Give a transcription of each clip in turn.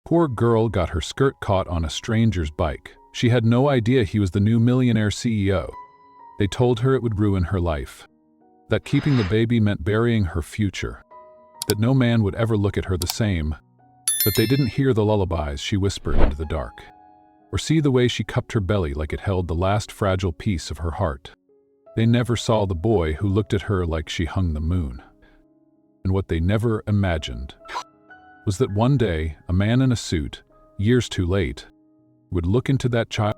Poor girl got her skirt caught on a stranger's bike. She had no idea he was the new millionaire CEO. They told her it would ruin her life, that keeping the baby meant burying her future, that no man would ever look at her the same. But they didn't hear the lullabies she whispered into the dark, or see the way she cupped her belly like it held the last fragile piece of her heart. They never saw the boy who looked at her like she hung the moon. And what they never imagined was that one day, a man in a suit, years too late, would look into that child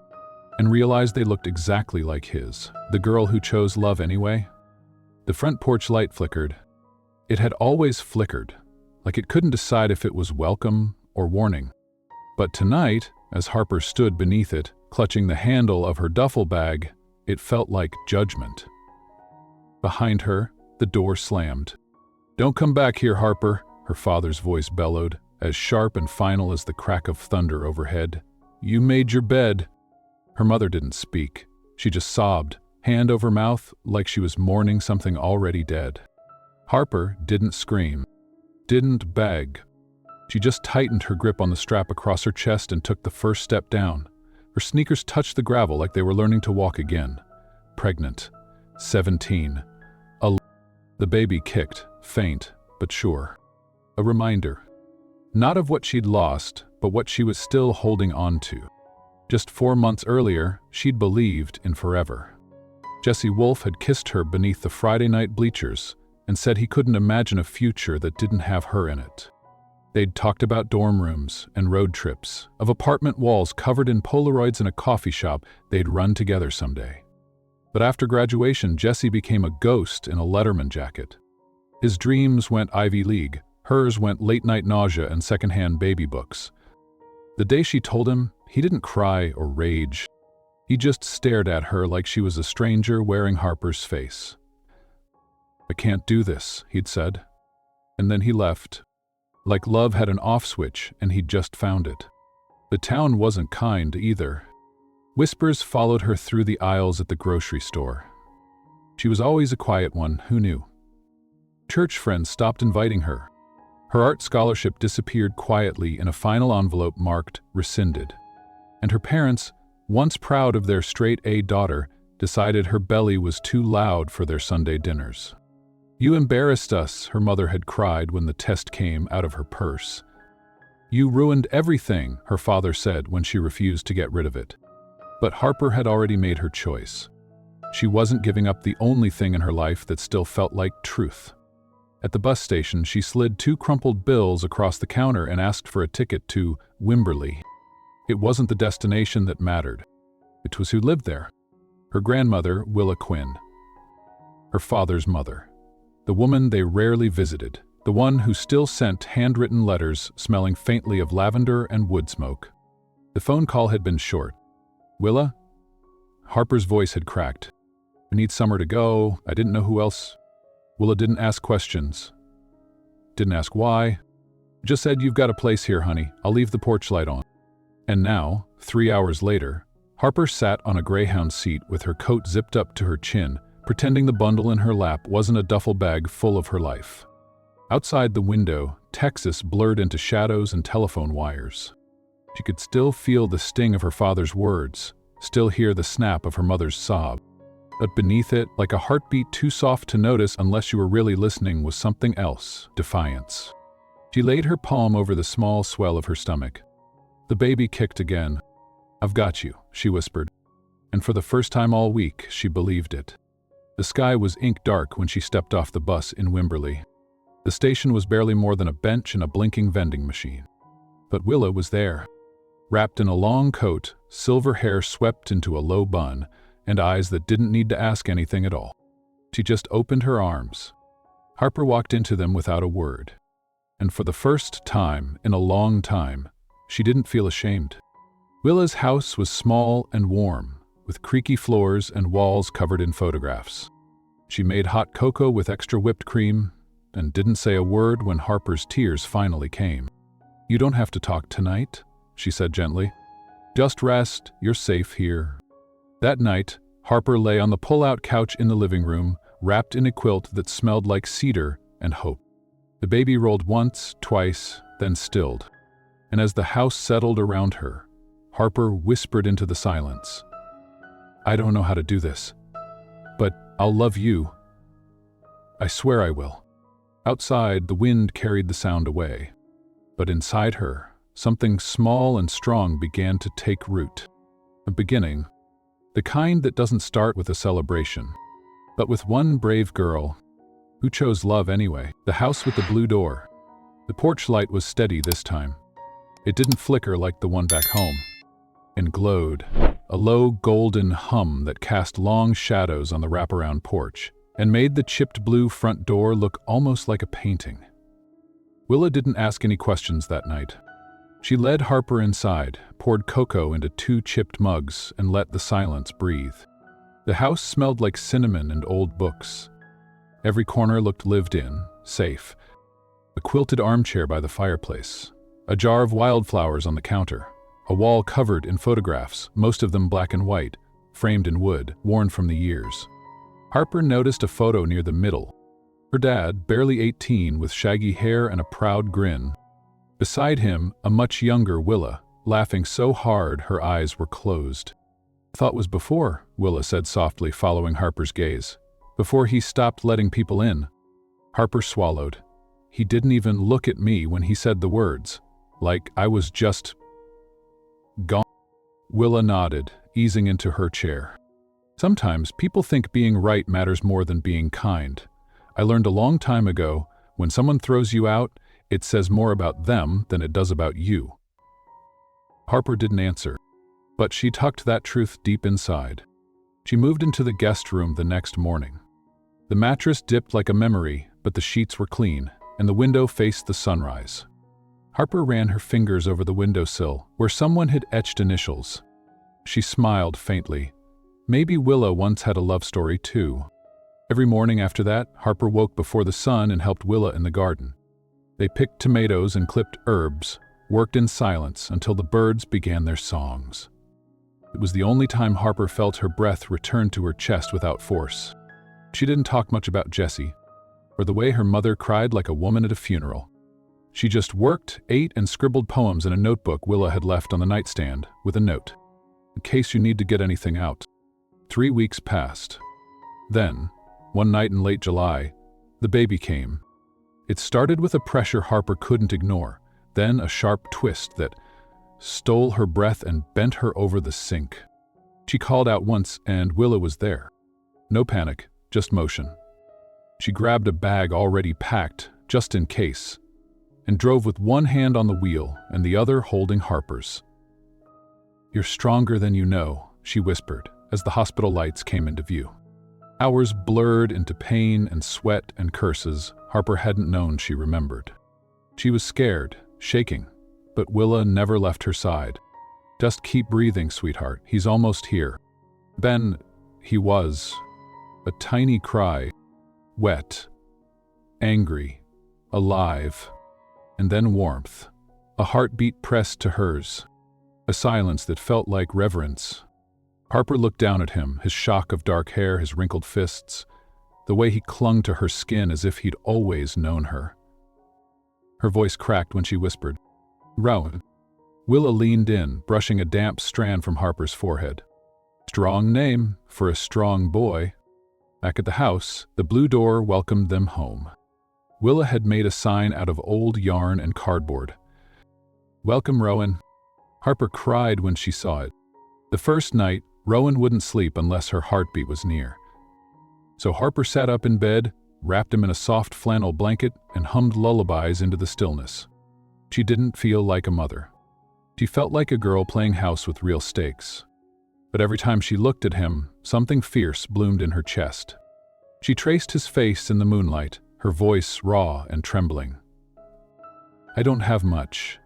and realize they looked exactly like his, the girl who chose love anyway. The front porch light flickered. It had always flickered, like it couldn't decide if it was welcome or warning. But tonight, as Harper stood beneath it, clutching the handle of her duffel bag, it felt like judgment. Behind her, the door slammed. "Don't come back here, Harper," her father's voice bellowed, as sharp and final as the crack of thunder overhead. "You made your bed." Her mother didn't speak. She just sobbed, hand over mouth, like she was mourning something already dead. Harper didn't scream, didn't beg. She just tightened her grip on the strap across her chest and took the first step down. Her sneakers touched the gravel like they were learning to walk again. Pregnant. 17. The baby kicked, faint but sure. A reminder. Not of what she'd lost, but what she was still holding on to. Just 4 months earlier, she'd believed in forever. Jesse Wolfe had kissed her beneath the Friday night bleachers and said he couldn't imagine a future that didn't have her in it. They'd talked about dorm rooms and road trips, of apartment walls covered in Polaroids in a coffee shop they'd run together someday. But after graduation, Jesse became a ghost in a Letterman jacket. His dreams went Ivy League, hers went late-night nausea and secondhand baby books. The day she told him, he didn't cry or rage. He just stared at her like she was a stranger wearing Harper's face. "I can't do this," he'd said. And then he left. Like love had an off switch and he'd just found it. The town wasn't kind either. Whispers followed her through the aisles at the grocery store. She was always a quiet one, who knew? Church friends stopped inviting her. Her art scholarship disappeared quietly in a final envelope marked rescinded. And her parents, once proud of their straight-A daughter, decided her belly was too loud for their Sunday dinners. "You embarrassed us," her mother had cried when the test came out of her purse. "You ruined everything," her father said when she refused to get rid of it. But Harper had already made her choice. She wasn't giving up the only thing in her life that still felt like truth. At the bus station, she slid 2 crumpled bills across the counter and asked for a ticket to Wimberley. It wasn't the destination that mattered. It was who lived there. Her grandmother, Willa Quinn. Her father's mother. The woman they rarely visited. The one who still sent handwritten letters smelling faintly of lavender and wood smoke. The phone call had been short. "Willa?" Harper's voice had cracked. "I need somewhere to go. I didn't know who else." Willa didn't ask questions. Didn't ask why. Just said, "You've got a place here, honey. I'll leave the porch light on." And now, 3 hours later, Harper sat on a Greyhound seat with her coat zipped up to her chin, pretending the bundle in her lap wasn't a duffel bag full of her life. Outside the window, Texas blurred into shadows and telephone wires. She could still feel the sting of her father's words, still hear the snap of her mother's sob. But beneath it, like a heartbeat too soft to notice unless you were really listening, was something else, defiance. She laid her palm over the small swell of her stomach. The baby kicked again. "I've got you," she whispered. And for the first time all week, she believed it. The sky was ink dark when she stepped off the bus in Wimberley. The station was barely more than a bench and a blinking vending machine. But Willa was there. Wrapped in a long coat, silver hair swept into a low bun, and eyes that didn't need to ask anything at all. She just opened her arms. Harper walked into them without a word. And for the first time in a long time, she didn't feel ashamed. Willa's house was small and warm, with creaky floors and walls covered in photographs. She made hot cocoa with extra whipped cream and didn't say a word when Harper's tears finally came. "You don't have to talk tonight," she said gently. "Just rest, you're safe here." That night, Harper lay on the pull-out couch in the living room, wrapped in a quilt that smelled like cedar and hope. The baby rolled once, twice, then stilled. And as the house settled around her, Harper whispered into the silence, "I don't know how to do this, but I'll love you. I swear I will." Outside, the wind carried the sound away, but inside her, something small and strong began to take root. A beginning, the kind that doesn't start with a celebration, but with one brave girl who chose love anyway. The house with the blue door. The porch light was steady this time. It didn't flicker like the one back home, and glowed, a low golden hum that cast long shadows on the wraparound porch and made the chipped blue front door look almost like a painting. Willa didn't ask any questions that night. She led Harper inside, poured cocoa into 2 chipped mugs, and let the silence breathe. The house smelled like cinnamon and old books. Every corner looked lived in, safe. A quilted armchair by the fireplace, a jar of wildflowers on the counter, a wall covered in photographs, most of them black and white, framed in wood, worn from the years. Harper noticed a photo near the middle. Her dad, barely 18, with shaggy hair and a proud grin. Beside him, a much younger Willa, laughing so hard her eyes were closed. "Thought was before," Willa said softly, following Harper's gaze. "Before he stopped letting people in." Harper swallowed. "He didn't even look at me when he said the words, like I was just gone." Willa nodded, easing into her chair. "Sometimes people think being right matters more than being kind. I learned a long time ago, when someone throws you out, it says more about them than it does about you." Harper didn't answer, but she tucked that truth deep inside. She moved into the guest room the next morning. The mattress dipped like a memory, but the sheets were clean, and the window faced the sunrise. Harper ran her fingers over the windowsill, where someone had etched initials. She smiled faintly. Maybe Willa once had a love story too. Every morning after that, Harper woke before the sun and helped Willa in the garden. They picked tomatoes and clipped herbs, worked in silence until the birds began their songs. It was the only time Harper felt her breath return to her chest without force. She didn't talk much about Jessie, or the way her mother cried like a woman at a funeral. She just worked, ate, and scribbled poems in a notebook Willa had left on the nightstand, with a note, "In case you need to get anything out." 3 weeks passed. Then, one night in late July, the baby came. It started with a pressure Harper couldn't ignore, then a sharp twist that stole her breath and bent her over the sink. She called out once, and Willa was there. No panic, just motion. She grabbed a bag already packed, just in case, and drove with one hand on the wheel and the other holding Harper's. "You're stronger than you know," she whispered, as the hospital lights came into view. Hours blurred into pain and sweat and curses Harper hadn't known she remembered. She was scared, shaking, but Willa never left her side. "Just keep breathing, sweetheart. He's almost here." Then, he was. A tiny cry, wet, angry, alive, and then warmth. A heartbeat pressed to hers. A silence that felt like reverence. Harper looked down at him, his shock of dark hair, his wrinkled fists, the way he clung to her skin as if he'd always known her. Her voice cracked when she whispered, "Rowan." Willa leaned in, brushing a damp strand from Harper's forehead. Strong name for a strong boy. Back at the house, the blue door welcomed them home. Willa had made a sign out of old yarn and cardboard. "Welcome, Rowan." Harper cried when she saw it. The first night, Rowan wouldn't sleep unless her heartbeat was near. So Harper sat up in bed, wrapped him in a soft flannel blanket, and hummed lullabies into the stillness. She didn't feel like a mother. She felt like a girl playing house with real stakes. But every time she looked at him, something fierce bloomed in her chest. She traced his face in the moonlight, her voice raw and trembling. "I don't have much,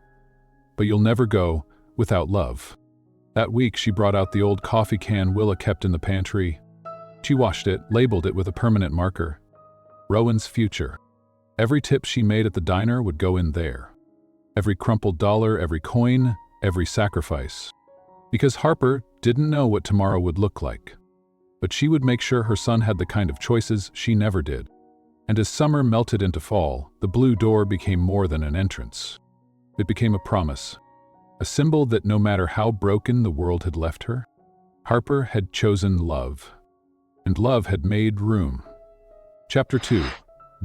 but you'll never go without love." That week, she brought out the old coffee can Willa kept in the pantry. She washed it, labeled it with a permanent marker. Rowan's future. Every tip she made at the diner would go in there. Every crumpled dollar, every coin, every sacrifice. Because Harper didn't know what tomorrow would look like. But she would make sure her son had the kind of choices she never did. And as summer melted into fall, the blue door became more than an entrance. It became a promise, a symbol that no matter how broken the world had left her, Harper had chosen love, and love had made room. Chapter 2.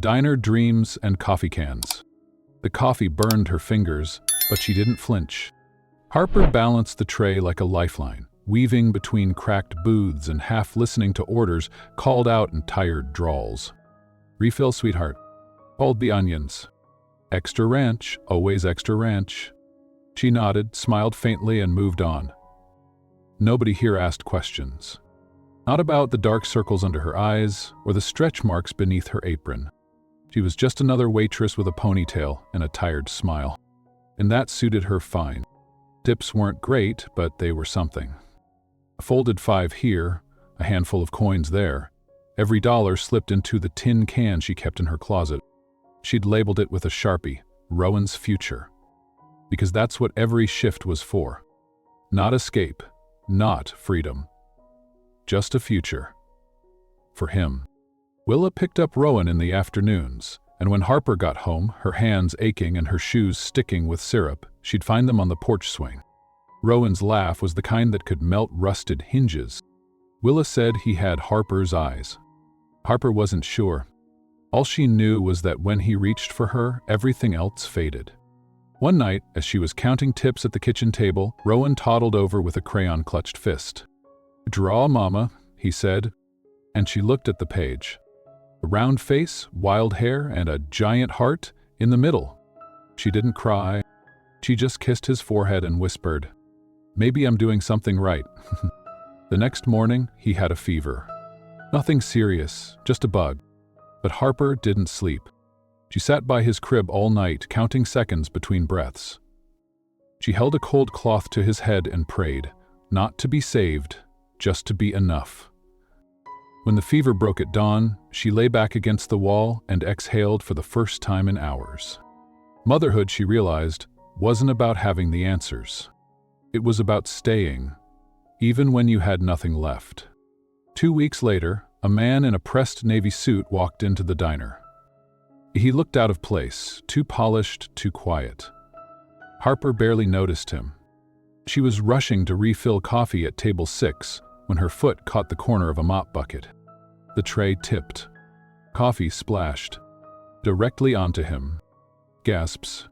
Diner Dreams and Coffee Cans. The coffee burned her fingers, but she didn't flinch. Harper balanced the tray like a lifeline, weaving between cracked booths and half listening to orders called out in tired drawls. "Refill, sweetheart." "Hold the onions." "Extra ranch, always extra ranch." She nodded, smiled faintly, and moved on. Nobody here asked questions. Not about the dark circles under her eyes or the stretch marks beneath her apron. She was just another waitress with a ponytail and a tired smile. And that suited her fine. Tips weren't great, but they were something. A folded 5 here, a handful of coins there. Every dollar slipped into the tin can she kept in her closet. She'd labeled it with a Sharpie, Rowan's future. Because that's what every shift was for. Not escape, not freedom. Just a future. For him. Willa picked up Rowan in the afternoons, and when Harper got home, her hands aching and her shoes sticking with syrup, she'd find them on the porch swing. Rowan's laugh was the kind that could melt rusted hinges. Willa said he had Harper's eyes. Harper wasn't sure. All she knew was that when he reached for her, everything else faded. One night, as she was counting tips at the kitchen table, Rowan toddled over with a crayon-clutched fist. "Draw, Mama," he said, and she looked at the page. A round face, wild hair, and a giant heart in the middle. She didn't cry. She just kissed his forehead and whispered, "Maybe I'm doing something right." The next morning, he had a fever. Nothing serious, just a bug. But Harper didn't sleep. She sat by his crib all night, counting seconds between breaths. She held a cold cloth to his head and prayed, not to be saved, just to be enough. When the fever broke at dawn, she lay back against the wall and exhaled for the first time in hours. Motherhood, she realized, wasn't about having the answers. It was about staying, even when you had nothing left. 2 weeks later, a man in a pressed navy suit walked into the diner. He looked out of place, too polished, too quiet. Harper barely noticed him. She was rushing to refill coffee at table 6 when her foot caught the corner of a mop bucket. The tray tipped. Coffee splashed. Directly onto him. Gasps.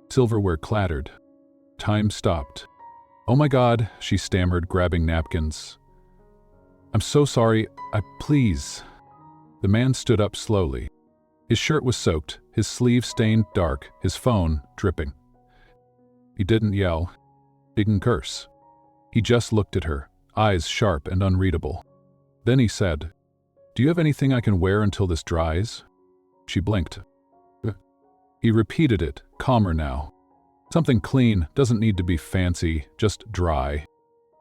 Silverware clattered. Time stopped. "Oh my God," she stammered, grabbing napkins. "I'm so sorry, please." The man stood up slowly. His shirt was soaked, his sleeve stained dark, his phone dripping. He didn't yell. Didn't curse. He just looked at her, eyes sharp and unreadable. Then he said, "Do you have anything I can wear until this dries?" She blinked. He repeated it, calmer now. "Something clean, doesn't need to be fancy, just dry."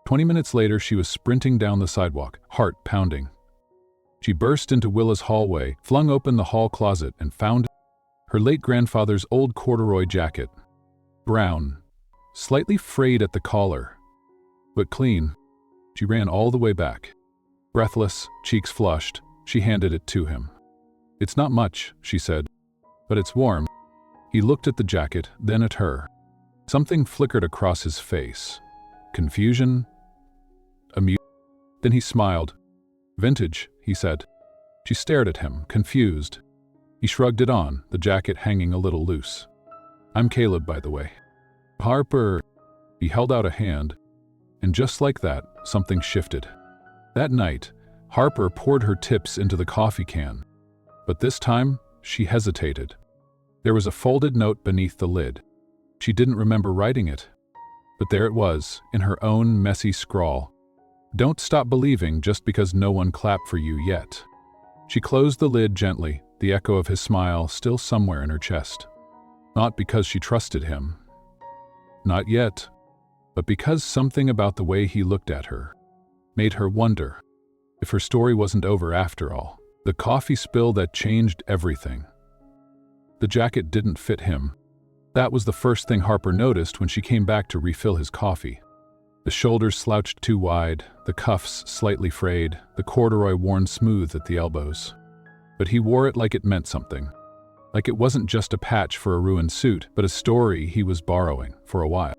20 minutes later, she was sprinting down the sidewalk, heart pounding. She burst into Willa's hallway, flung open the hall closet, and found her late grandfather's old corduroy jacket. Brown, slightly frayed at the collar, but clean. She ran all the way back. Breathless, cheeks flushed, she handed it to him. "It's not much," she said, "but it's warm." He looked at the jacket, then at her. Something flickered across his face. Confusion? Amusement? Then he smiled. "Vintage," he said. She stared at him, confused. He shrugged it on, the jacket hanging a little loose. "I'm Caleb, by the way." "Harper." He held out a hand, and just like that, something shifted. That night, Harper poured her tips into the coffee can. But this time, she hesitated. There was a folded note beneath the lid. She didn't remember writing it. But there it was, in her own messy scrawl. "Don't stop believing just because no one clapped for you yet." She closed the lid gently, the echo of his smile still somewhere in her chest. Not because she trusted him. Not yet. But because something about the way he looked at her made her wonder if her story wasn't over after all. The coffee spill that changed everything. The jacket didn't fit him. That was the first thing Harper noticed when she came back to refill his coffee. The shoulders slouched too wide, the cuffs slightly frayed, the corduroy worn smooth at the elbows. But he wore it like it meant something. like it wasn't just a patch for a ruined suit, but a story he was borrowing for a while.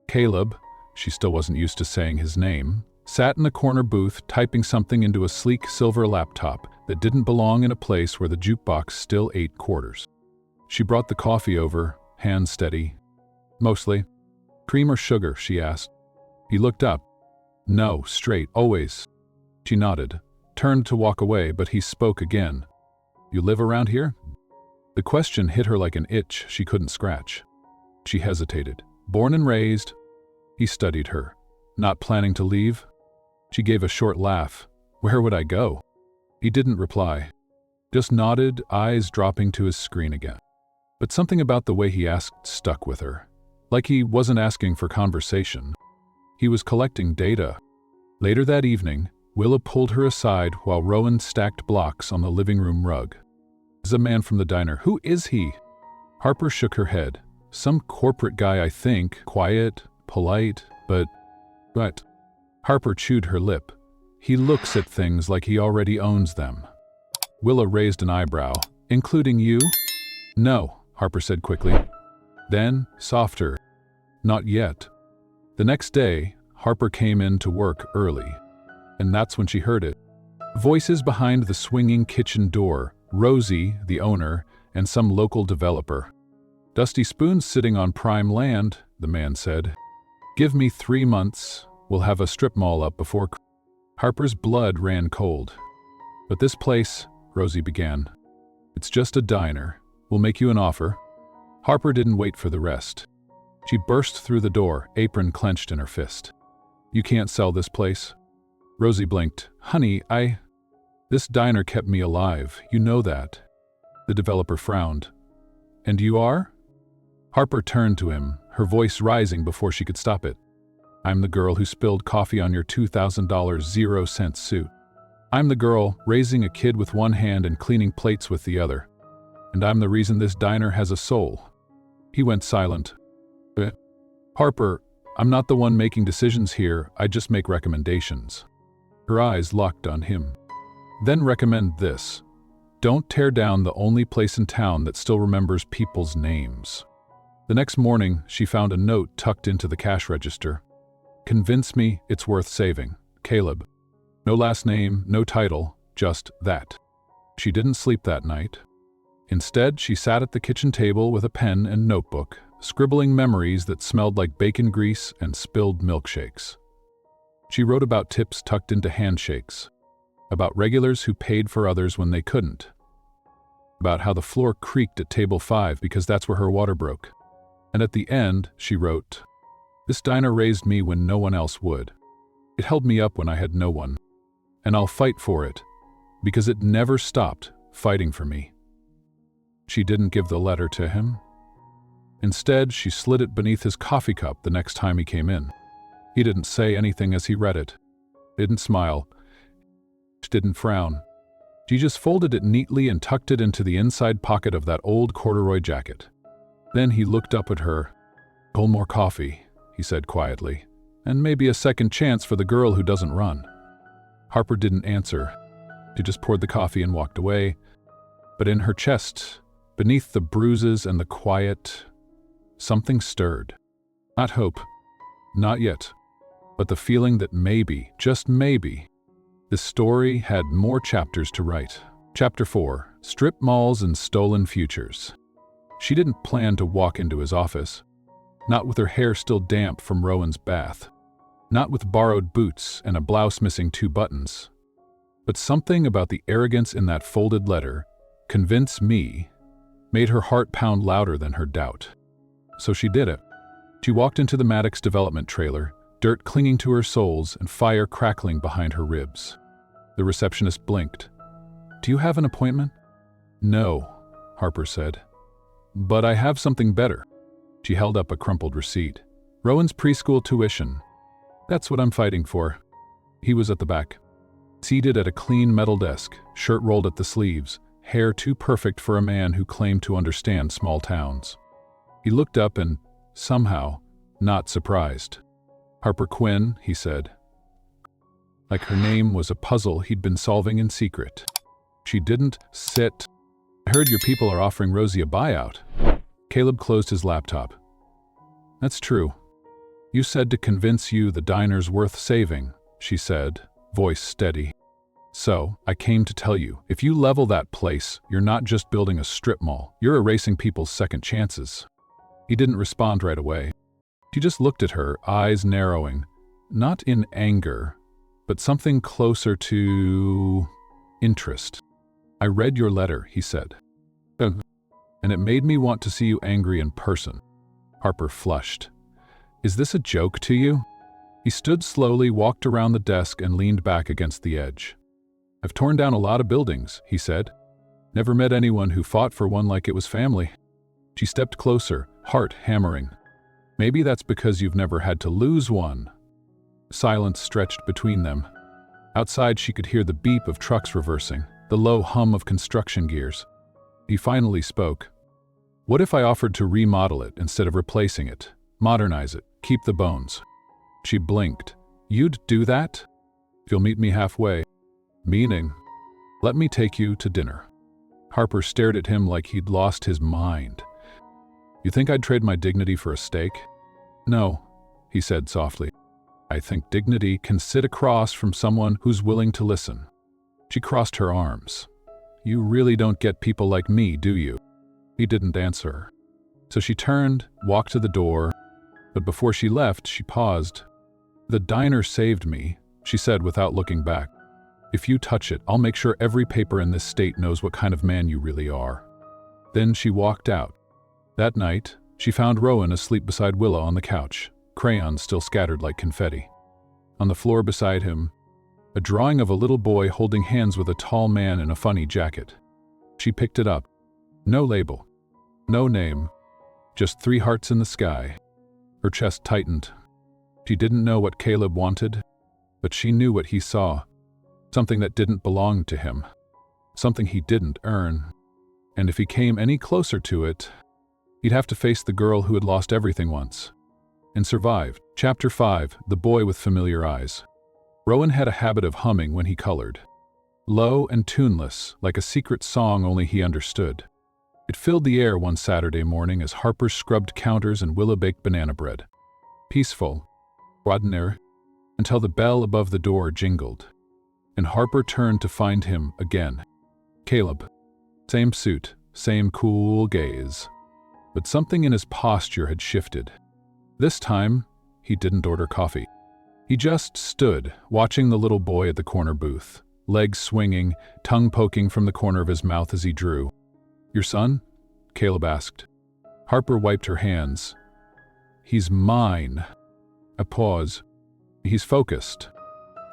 Caleb, she still wasn't used to saying his name, sat in the corner booth typing something into a sleek silver laptop that didn't belong in a place where the jukebox still ate quarters. She brought the coffee over, hands steady. Mostly. Cream or sugar, she asked. He looked up. No, straight, always. She nodded, turned to walk away, but he spoke again. You live around here? The question hit her like an itch she couldn't scratch. She hesitated. Born and raised. He studied her. Not planning to leave? She gave a short laugh. Where would I go? He didn't reply. Just nodded, eyes dropping to his screen again. But something about the way he asked stuck with her. Like he wasn't asking for conversation. He was collecting data. Later that evening, Willa pulled her aside while Rowan stacked blocks on the living room rug. "This is a man from the diner. Who is he?" Harper shook her head. "Some corporate guy, I think. Quiet, polite, but..." Harper chewed her lip. "He looks at things like he already owns them." Willa raised an eyebrow. "Including you?" "No," Harper said quickly. Then, softer, "Not yet." The next day, Harper came in to work early. And that's when she heard it. Voices behind the swinging kitchen door, Rosie, the owner, and some local developer. "Dusty Spoon's sitting on prime land," the man said. "Give me 3 months, we'll have a strip mall up before..." Harper's blood ran cold. "But this place," Rosie began. "It's just a diner. We'll make you an offer." Harper didn't wait for the rest. She burst through the door, apron clenched in her fist. "You can't sell this place." Rosie blinked. "Honey, This diner kept me alive, you know that." The developer frowned. "And you are?" Harper turned to him, her voice rising before she could stop it. "I'm the girl who spilled coffee on your $2,000 0-cent suit. I'm the girl raising a kid with one hand and cleaning plates with the other. And I'm the reason this diner has a soul." He went silent. "Harper, I'm not the one making decisions here, I just make recommendations." Her eyes locked on him. "Then recommend this. Don't tear down the only place in town that still remembers people's names." The next morning, she found a note tucked into the cash register. "Convince me it's worth saving. Caleb." No last name, no title, just that. She didn't sleep that night. Instead, she sat at the kitchen table with a pen and notebook, scribbling memories that smelled like bacon grease and spilled milkshakes. She wrote about tips tucked into handshakes, about regulars who paid for others when they couldn't, about how the floor creaked at table 5 because that's where her water broke. And at the end, she wrote, "This diner raised me when no one else would. It held me up when I had no one. And I'll fight for it, because it never stopped fighting for me." She didn't give the letter to him. Instead, she slid it beneath his coffee cup the next time he came in. He didn't say anything as he read it. Didn't smile. Didn't frown. She just folded it neatly and tucked it into the inside pocket of that old corduroy jacket. Then he looked up at her. "Pull more coffee," he said quietly, "and maybe a second chance for the girl who doesn't run." Harper didn't answer. She just poured the coffee and walked away. But in her chest, beneath the bruises and the quiet, something stirred. Not hope, not yet, but the feeling that maybe, just maybe, this story had more chapters to write. Chapter 4, Strip Malls and Stolen Futures. She didn't plan to walk into his office, not with her hair still damp from Rowan's bath, not with borrowed boots and a blouse missing 2 buttons. But something about the arrogance in that folded letter, "Convince me," made her heart pound louder than her doubt. So she did it. She walked into the Maddox development trailer, dirt clinging to her soles and fire crackling behind her ribs. The receptionist blinked. "Do you have an appointment?" "No," Harper said. "But I have something better." She held up a crumpled receipt. "Rowan's preschool tuition. That's what I'm fighting for." He was at the back, seated at a clean metal desk, shirt rolled at the sleeves, hair too perfect for a man who claimed to understand small towns. He looked up and, somehow, not surprised. "Harper Quinn," he said. Like her name was a puzzle he'd been solving in secret. She didn't sit I heard your people are offering Rosie a buyout. Caleb closed his laptop. That's true. You said to convince you the diner's worth saving, she said, voice steady. So, I came to tell you, if you level that place, you're not just building a strip mall, you're erasing people's second chances. He didn't respond right away. She just looked at her, eyes narrowing, not in anger, but something closer to interest. I read your letter, he said. And it made me want to see you angry in person. Harper flushed. Is this a joke to you? He stood slowly, walked around the desk, and leaned back against the edge. I've torn down a lot of buildings, he said. Never met anyone who fought for one like it was family. She stepped closer, heart hammering. Maybe that's because you've never had to lose one. Silence stretched between them. Outside she could hear the beep of trucks reversing, the low hum of construction gears. He finally spoke. What if I offered to remodel it instead of replacing it? Modernize it, keep the bones. She blinked. You'd do that? You'll meet me halfway. Meaning, let me take you to dinner. Harper stared at him like he'd lost his mind. You think I'd trade my dignity for a steak? No, he said softly. I think dignity can sit across from someone who's willing to listen. She crossed her arms. You really don't get people like me, do you? He didn't answer her. So she turned, walked to the door, but before she left, she paused. The diner saved me, she said without looking back. If you touch it, I'll make sure every paper in this state knows what kind of man you really are. Then she walked out. That night, she found Rowan asleep beside Willa on the couch, crayons still scattered like confetti. On the floor beside him, a drawing of a little boy holding hands with a tall man in a funny jacket. She picked it up. No label. No name. Just 3 hearts in the sky. Her chest tightened. She didn't know what Caleb wanted, but she knew what he saw. Something that didn't belong to him. Something he didn't earn. And if he came any closer to it, he'd have to face the girl who had lost everything once. And survived. Chapter 5, The Boy with Familiar Eyes. Rowan had a habit of humming when he colored. Low and tuneless, like a secret song only he understood. It filled the air one Saturday morning as Harper scrubbed counters and Willa baked banana bread. Peaceful, ordinary, until the bell above the door jingled. And Harper turned to find him again. Caleb. Same suit, same cool gaze. But something in his posture had shifted. This time, he didn't order coffee. He just stood, watching the little boy at the corner booth, legs swinging, tongue poking from the corner of his mouth as he drew. Your son? Caleb asked. Harper wiped her hands. He's mine. A pause. He's focused.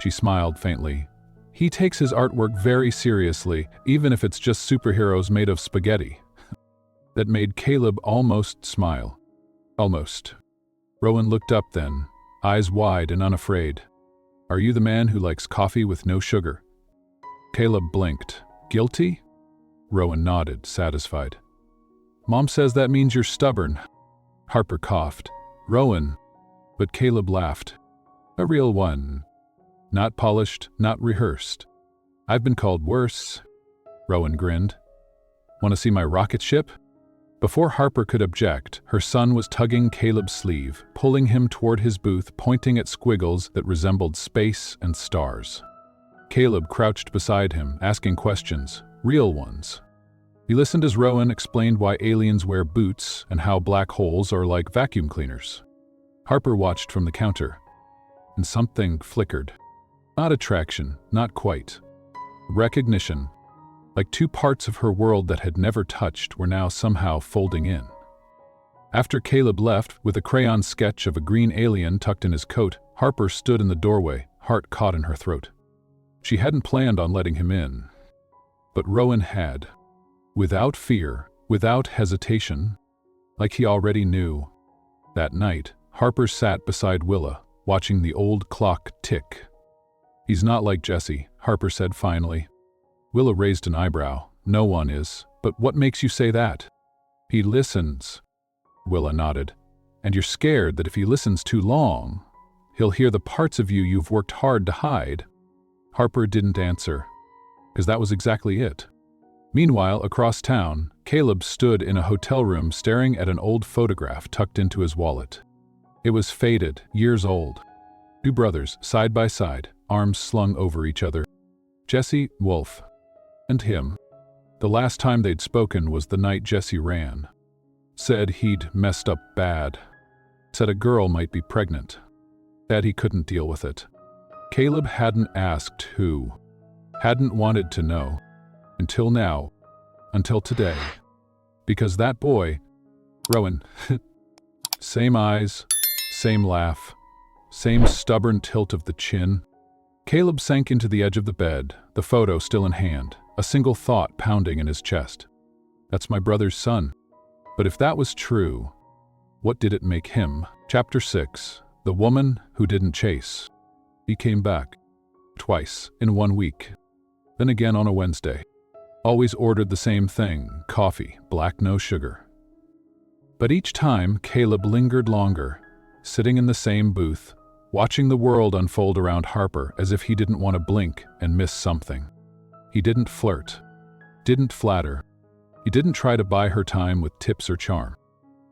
She smiled faintly. He takes his artwork very seriously, even if it's just superheroes made of spaghetti. That made Caleb almost smile. Almost. Rowan looked up then, eyes wide and unafraid. Are you the man who likes coffee with no sugar? Caleb blinked. Guilty? Rowan nodded, satisfied. Mom says that means you're stubborn. Harper coughed. Rowan. But Caleb laughed. A real one. Not polished, not rehearsed. I've been called worse. Rowan grinned. Want to see my rocket ship? Before Harper could object, her son was tugging Caleb's sleeve, pulling him toward his booth, pointing at squiggles that resembled space and stars. Caleb crouched beside him, asking questions, real ones. He listened as Rowan explained why aliens wear boots and how black holes are like vacuum cleaners. Harper watched from the counter, and something flickered. Not attraction, not quite. Recognition. Like 2 parts of her world that had never touched were now somehow folding in. After Caleb left, with a crayon sketch of a green alien tucked in his coat, Harper stood in the doorway, heart caught in her throat. She hadn't planned on letting him in. But Rowan had. Without fear, without hesitation, like he already knew. That night, Harper sat beside Willa, watching the old clock tick. He's not like Jesse, Harper said finally. Willa raised an eyebrow. No one is, but what makes you say that? He listens. Willa nodded. And you're scared that if he listens too long, he'll hear the parts of you you've worked hard to hide. Harper didn't answer, because that was exactly it. Meanwhile, across town, Caleb stood in a hotel room staring at an old photograph tucked into his wallet. It was faded, years old. Two brothers, side by side, arms slung over each other. Jesse, Wolf, and him. The last time they'd spoken was the night Jesse ran. Said he'd messed up bad. Said a girl might be pregnant. Said he couldn't deal with it. Caleb hadn't asked who. Hadn't wanted to know. Until now. Until today. Because that boy, Rowan, same eyes, same laugh, same stubborn tilt of the chin. Caleb sank into the edge of the bed, the photo still in hand, a single thought pounding in his chest. That's my brother's son. But if that was true, what did it make him? Chapter 6. The Woman Who Didn't Chase. He came back. Twice, in 1 week. Then again on a Wednesday. Always ordered the same thing, coffee, black, no sugar. But each time, Caleb lingered longer, sitting in the same booth, watching the world unfold around Harper as if he didn't want to blink and miss something. He didn't flirt, didn't flatter. He didn't try to buy her time with tips or charm.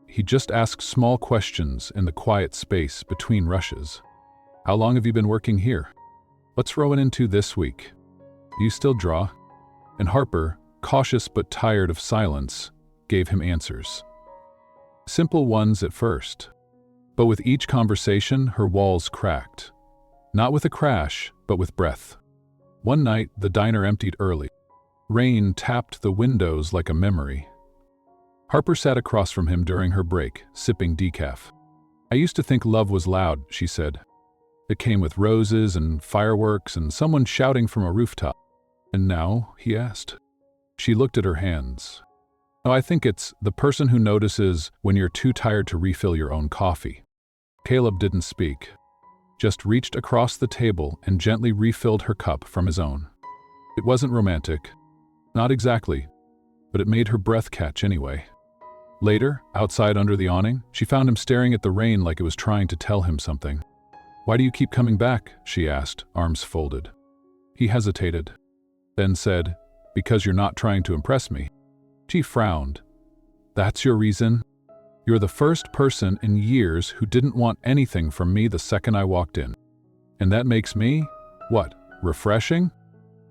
He just asked small questions in the quiet space between rushes. How long have you been working here? What's Rowan into this week? Do you still draw? And Harper, cautious but tired of silence, gave him answers. Simple ones at first. But with each conversation, her walls cracked. Not with a crash, but with breath. One night, the diner emptied early. Rain tapped the windows like a memory. Harper sat across from him during her break, sipping decaf. I used to think love was loud, she said. It came with roses and fireworks and someone shouting from a rooftop. And now, he asked. She looked at her hands. Oh, I think it's the person who notices when you're too tired to refill your own coffee. Caleb didn't speak, just reached across the table and gently refilled her cup from his own. It wasn't romantic. Not exactly, but it made her breath catch anyway. Later, outside under the awning, she found him staring at the rain like it was trying to tell him something. Why do you keep coming back? She asked, arms folded. He hesitated, then said, because you're not trying to impress me. She frowned. That's your reason? You're the first person in years who didn't want anything from me the second I walked in. And that makes me, what, refreshing?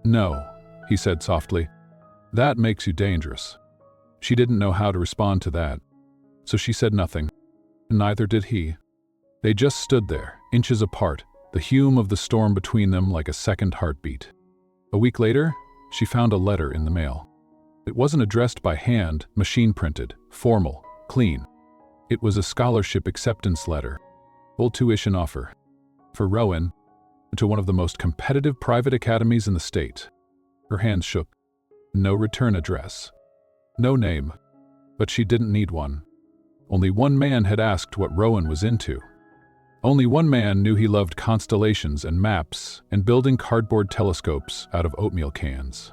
No, he said softly. That makes you dangerous. She didn't know how to respond to that, so she said nothing. Neither did he. They just stood there, inches apart, the hum of the storm between them like a second heartbeat. A week later, she found a letter in the mail. It wasn't addressed by hand, machine-printed, formal, clean. It was a scholarship acceptance letter, full tuition offer, for Rowan, to one of the most competitive private academies in the state. Her hands shook. No return address. No name. But she didn't need one. Only one man had asked what Rowan was into. Only one man knew he loved constellations and maps and building cardboard telescopes out of oatmeal cans.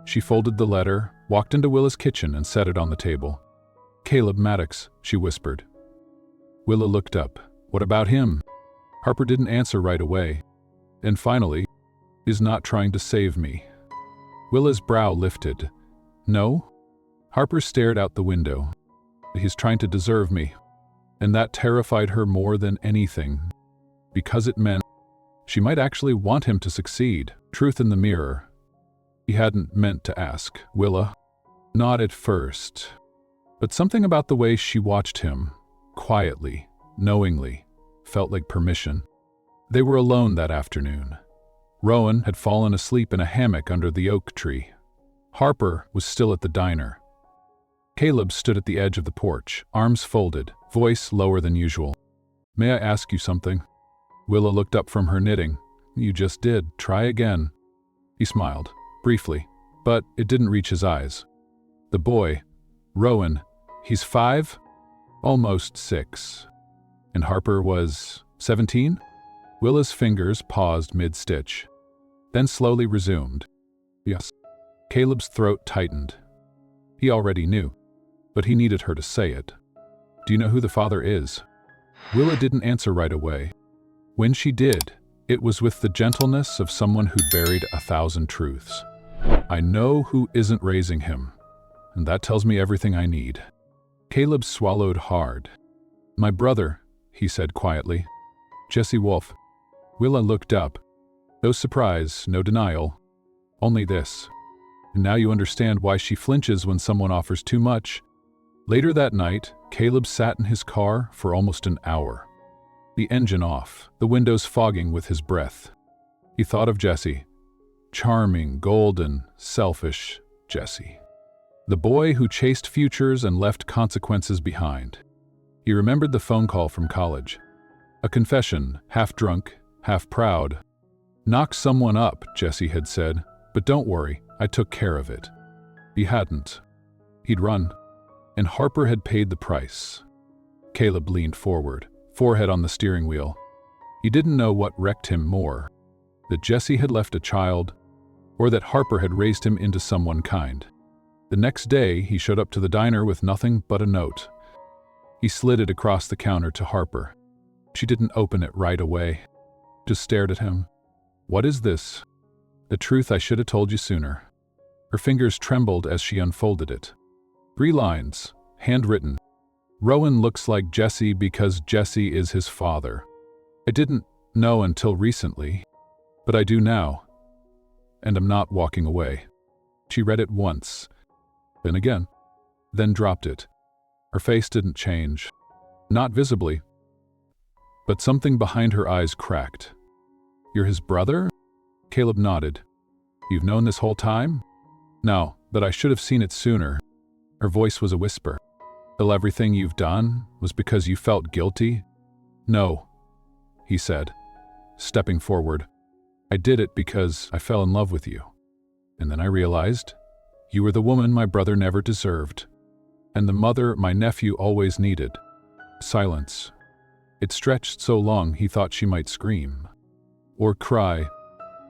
She folded the letter, walked into Willa's kitchen and set it on the table. Caleb Maddox, she whispered. Willa looked up. What about him? Harper didn't answer right away. And finally, he's not trying to save me. Willa's brow lifted. No? Harper stared out the window. He's trying to deserve me. And that terrified her more than anything. Because it meant she might actually want him to succeed. Truth in the mirror. He hadn't meant to ask, Willa. Not at first. But something about the way she watched him, quietly, knowingly, felt like permission. They were alone that afternoon. Rowan had fallen asleep in a hammock under the oak tree. Harper was still at the diner. Caleb stood at the edge of the porch, arms folded, voice lower than usual. May I ask you something? Willa looked up from her knitting. You just did. Try again. He smiled, briefly, but it didn't reach his eyes. The boy, Rowan, he's 5? Almost 6. And Harper was 17? Willa's fingers paused mid-stitch, then slowly resumed. Yes. Caleb's throat tightened. He already knew, but he needed her to say it. Do you know who the father is? Willa didn't answer right away. When she did, it was with the gentleness of someone who'd buried 1,000 truths. I know who isn't raising him, and that tells me everything I need. Caleb swallowed hard. My brother, he said quietly. Jesse Wolfe. Willa looked up. No surprise, no denial. Only this. And now you understand why she flinches when someone offers too much. Later that night, Caleb sat in his car for almost an hour. The engine off, the windows fogging with his breath. He thought of Jesse. Charming, golden, selfish Jesse. The boy who chased futures and left consequences behind. He remembered the phone call from college. A confession, half drunk, half proud. Knock someone up, Jesse had said, but don't worry, I took care of it. He hadn't. He'd run. And Harper had paid the price. Caleb leaned forward, forehead on the steering wheel. He didn't know what wrecked him more, that Jesse had left a child, or that Harper had raised him into someone kind. The next day, he showed up to the diner with nothing but a note. He slid it across the counter to Harper. She didn't open it right away, just stared at him. What is this? The truth I should have told you sooner. Her fingers trembled as she unfolded it. 3 lines, handwritten. Rowan looks like Jesse because Jesse is his father. I didn't know until recently, but I do now. And I'm not walking away. She read it once, then again, then dropped it. Her face didn't change, not visibly, but something behind her eyes cracked. You're his brother? Caleb nodded. You've known this whole time? No, but I should have seen it sooner. Her voice was a whisper. Till everything you've done was because you felt guilty? No, he said, stepping forward. I did it because I fell in love with you. And then I realized you were the woman my brother never deserved, and the mother my nephew always needed. Silence. It stretched so long he thought she might scream, or cry,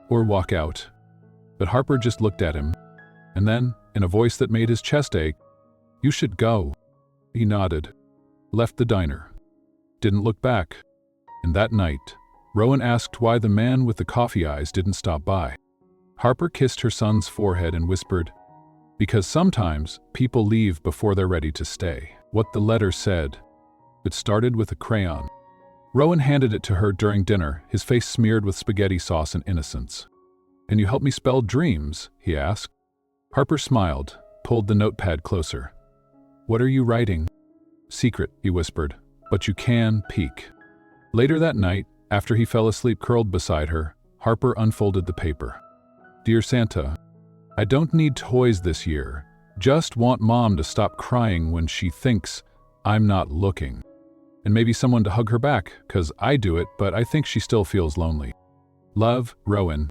or walk out. But Harper just looked at him, and then, in a voice that made his chest ache, You should go. He nodded, left the diner, didn't look back. And that night, Rowan asked why the man with the coffee eyes didn't stop by. Harper kissed her son's forehead and whispered, Because sometimes people leave before they're ready to stay. What the letter said. It started with a crayon. Rowan handed it to her during dinner, his face smeared with spaghetti sauce and innocence. Can you help me spell dreams? He asked. Harper smiled, pulled the notepad closer. What are you writing? Secret, he whispered, but you can peek. Later that night, after he fell asleep curled beside her, Harper unfolded the paper. Dear Santa, I don't need toys this year. Just want Mom to stop crying when she thinks I'm not looking. And maybe someone to hug her back, 'cause I do it, but I think she still feels lonely. Love, Rowan.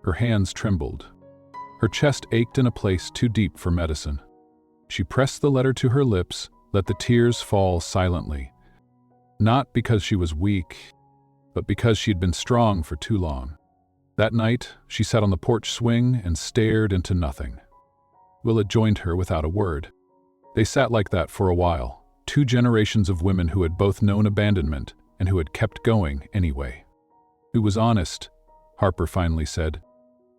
Her hands trembled. Her chest ached in a place too deep for medicine. She pressed the letter to her lips, let the tears fall silently. Not because she was weak, but because she'd been strong for too long. That night, she sat on the porch swing and stared into nothing. Willa joined her without a word. They sat like that for a while, 2 generations of women who had both known abandonment and who had kept going anyway. Who was honest, Harper finally said.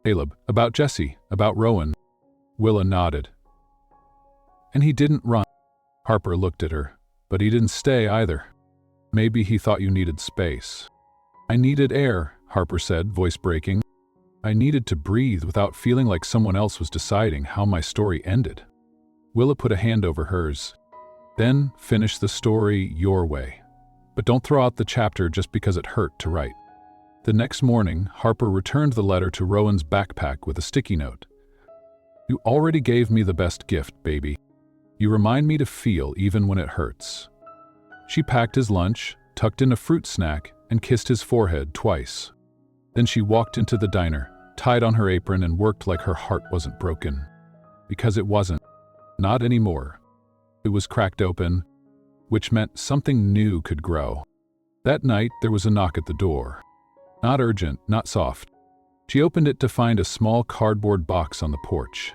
Caleb, about Jesse, about Rowan. Willa nodded. And he didn't run. Harper looked at her, but he didn't stay either. Maybe he thought you needed space. I needed air, Harper said, voice breaking. I needed to breathe without feeling like someone else was deciding how my story ended. Willa put a hand over hers. Then finish the story your way. But don't throw out the chapter just because it hurt to write. The next morning, Harper returned the letter to Rowan's backpack with a sticky note. You already gave me the best gift, baby. You remind me to feel even when it hurts. She packed his lunch, tucked in a fruit snack, and kissed his forehead twice. Then she walked into the diner, tied on her apron, and worked like her heart wasn't broken. Because it wasn't. Not anymore. It was cracked open, which meant something new could grow. That night, there was a knock at the door. Not urgent, not soft. She opened it to find a small cardboard box on the porch.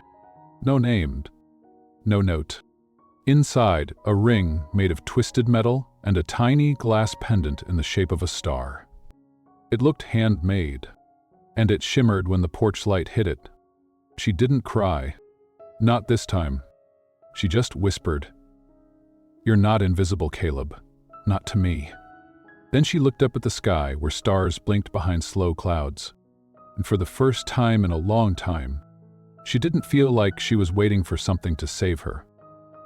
No name, no note. Inside, a ring made of twisted metal and a tiny glass pendant in the shape of a star. It looked handmade, and it shimmered when the porch light hit it. She didn't cry. Not this time. She just whispered, "You're not invisible, Caleb. Not to me." Then she looked up at the sky where stars blinked behind slow clouds. And for the first time in a long time, she didn't feel like she was waiting for something to save her.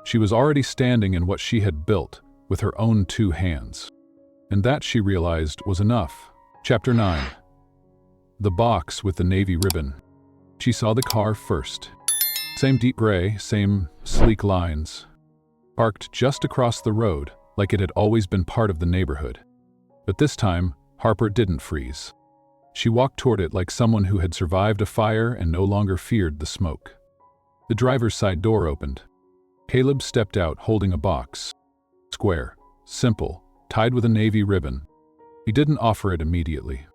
She was already standing in what she had built with her own 2 hands. And that, she realized, was enough. Chapter 9. The box with the navy ribbon. She saw the car first. Same deep gray, same sleek lines. Parked just across the road, like it had always been part of the neighborhood. But this time, Harper didn't freeze. She walked toward it like someone who had survived a fire and no longer feared the smoke. The driver's side door opened. Caleb stepped out holding a box. Square, simple, tied with a navy ribbon. He didn't offer it immediately.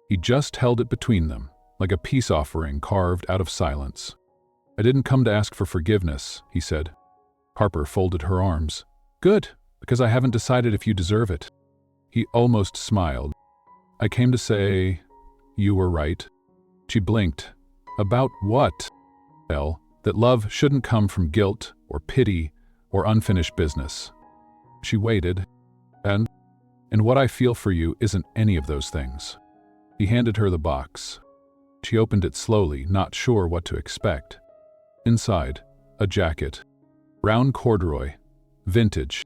He just held it between them, like a peace offering carved out of silence. "I didn't come to ask for forgiveness," he said. Harper folded her arms. "Good, because I haven't decided if you deserve it." He almost smiled. "I came to say you were right." She blinked. "About what?" "Well, that love shouldn't come from guilt or pity or unfinished business." She waited. And what I feel for you isn't any of those things." He handed her the box. She opened it slowly, not sure what to expect. Inside, a jacket. Brown corduroy. Vintage.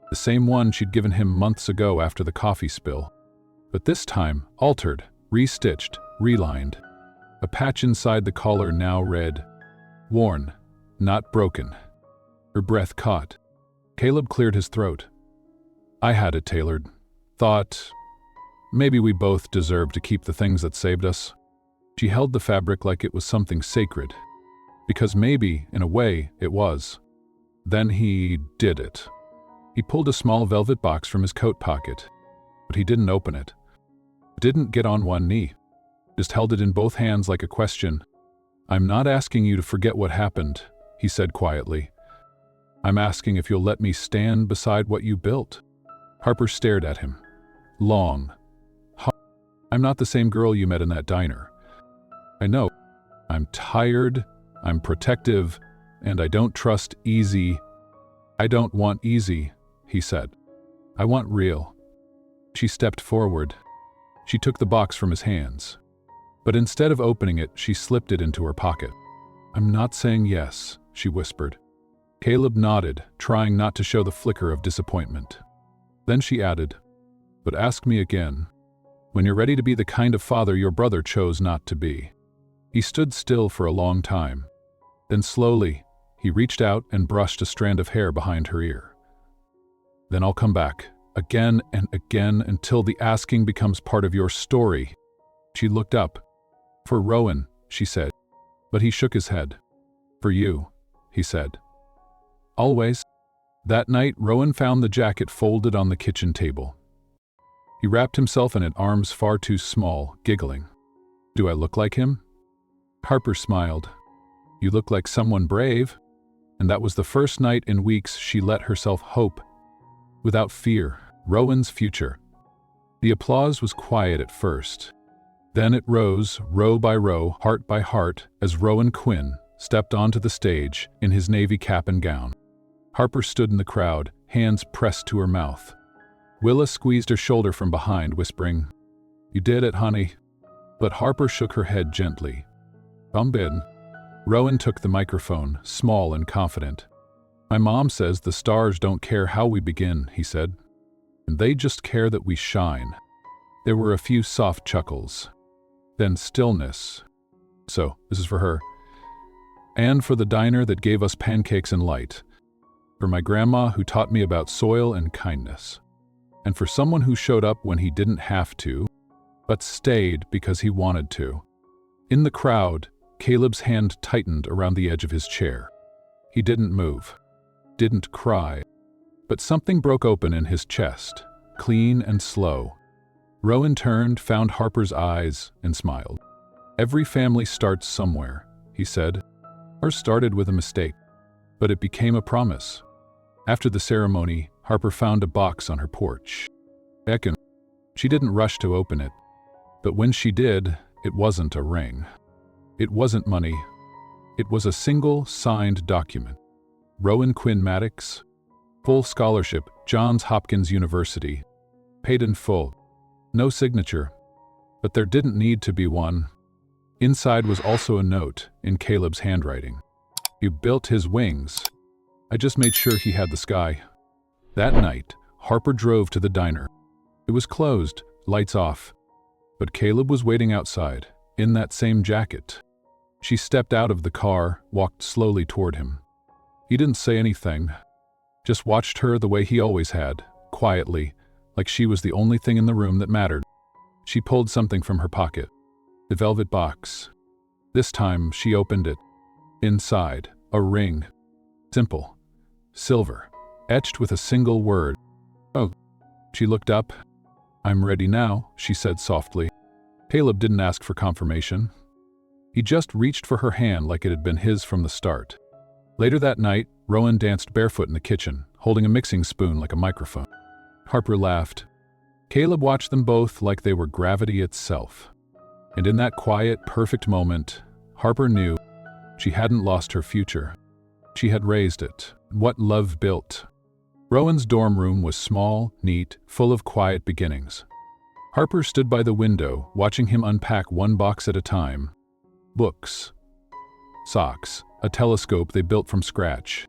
The same one she'd given him months ago after the coffee spill. But this time, altered, restitched, relined. A patch inside the collar now read, "Worn, not broken." Her breath caught. Caleb cleared his throat. "I had it tailored. Thought maybe we both deserved to keep the things that saved us." She held the fabric like it was something sacred. Because maybe, in a way, it was. Then he did it. He pulled a small velvet box from his coat pocket, but he didn't open it. Didn't get on one knee. Just held it in both hands like a question. "I'm not asking you to forget what happened," he said quietly. "I'm asking if you'll let me stand beside what you built." Harper stared at him. Long. "I'm not the same girl you met in that diner. I know. I'm tired, I'm protective, and I don't trust easy." "I don't want easy," he said. "I want real." She stepped forward. She took the box from his hands. But instead of opening it, she slipped it into her pocket. "I'm not saying yes," she whispered. Caleb nodded, trying not to show the flicker of disappointment. Then she added, "But ask me again, when you're ready to be the kind of father your brother chose not to be." He stood still for a long time. Then slowly, he reached out and brushed a strand of hair behind her ear. "Then I'll come back, again and again, until the asking becomes part of your story." She looked up. "For Rowan," she said. But he shook his head. "For you," he said. "Always." That night, Rowan found the jacket folded on the kitchen table. He wrapped himself in it, arms far too small, giggling. "Do I look like him?" Harper smiled. "You look like someone brave." And that was the first night in weeks she let herself hope, without fear, Rowan's future. The applause was quiet at first. Then it rose, row by row, heart by heart, as Rowan Quinn stepped onto the stage in his navy cap and gown. Harper stood in the crowd, hands pressed to her mouth. Willa squeezed her shoulder from behind, whispering, "You did it, honey." But Harper shook her head gently. "Come in." Rowan took the microphone, small and confident. "My mom says the stars don't care how we begin," he said. "And they just care that we shine." There were a few soft chuckles. Then stillness. "So, this is for her. And for the diner that gave us pancakes and light. For my grandma who taught me about soil and kindness. And for someone who showed up when he didn't have to, but stayed because he wanted to." In the crowd, Caleb's hand tightened around the edge of his chair. He didn't move, didn't cry, but something broke open in his chest, clean and slow. Rowan turned, found Harper's eyes, and smiled. "Every family starts somewhere," he said. "Ours started with a mistake, but it became a promise." After the ceremony, Harper found a box on her porch. She didn't rush to open it, but when she did, it wasn't a ring. It wasn't money. It was a single, signed document. Rowan Quinn Maddox, full scholarship, Johns Hopkins University, paid in full. No signature, but there didn't need to be one. Inside was also a note, in Caleb's handwriting. You built his wings. I just made sure he had the sky. That night, Harper drove to the diner. It was closed, lights off. But Caleb was waiting outside, in that same jacket. She stepped out of the car, walked slowly toward him. He didn't say anything, just watched her the way he always had, quietly, like she was the only thing in the room that mattered. She pulled something from her pocket. The velvet box. This time, she opened it. Inside, a ring. Simple. Silver. Etched with a single word. Oh. She looked up. I'm ready now, she said softly. Caleb didn't ask for confirmation. He just reached for her hand like it had been his from the start. Later that night, Rowan danced barefoot in the kitchen, holding a mixing spoon like a microphone. Harper laughed. Caleb watched them both like they were gravity itself. And in that quiet, perfect moment, Harper knew she hadn't lost her future. She had raised it. What love built. Rowan's dorm room was small, neat, full of quiet beginnings. Harper stood by the window, watching him unpack one box at a time. Books, socks, a telescope they built from scratch.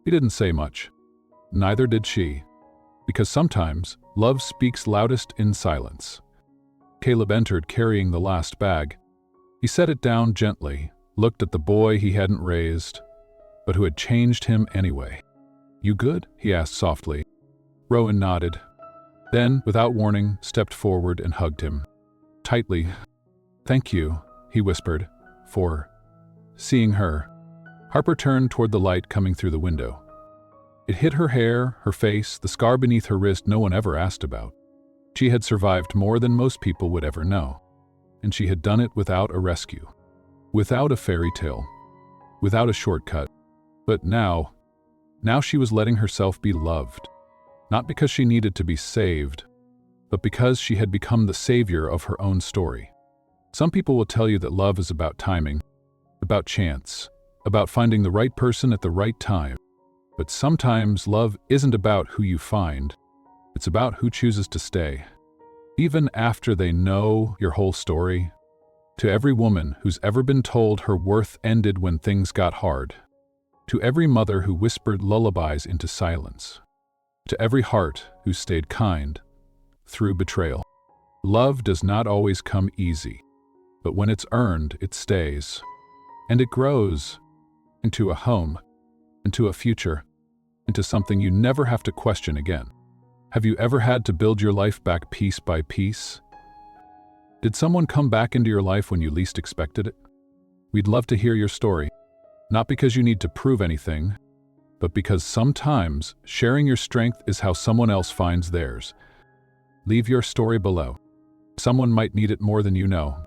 He didn't say much. Neither did she. Because sometimes, love speaks loudest in silence. Caleb entered carrying the last bag. He set it down gently, looked at the boy he hadn't raised, but who had changed him anyway. You good? He asked softly. Rowan nodded. Then, without warning, stepped forward and hugged him. Tightly. Thank you, he whispered, for seeing her. Harper turned toward the light coming through the window. It hit her hair, her face, the scar beneath her wrist no one ever asked about. She had survived more than most people would ever know. And she had done it without a rescue. Without a fairy tale. Without a shortcut. But now she was letting herself be loved. Not because she needed to be saved, but because she had become the savior of her own story. Some people will tell you that love is about timing, about chance, about finding the right person at the right time. But sometimes love isn't about who you find, it's about who chooses to stay. Even after they know your whole story. To every woman who's ever been told her worth ended when things got hard. To every mother who whispered lullabies into silence. To every heart who stayed kind through betrayal. Love does not always come easy, but when it's earned, it stays. And it grows into a home, into a future, into something you never have to question again. Have you ever had to build your life back piece by piece? Did someone come back into your life when you least expected it? We'd love to hear your story. Not because you need to prove anything, but because sometimes sharing your strength is how someone else finds theirs. Leave your story below. Someone might need it more than you know.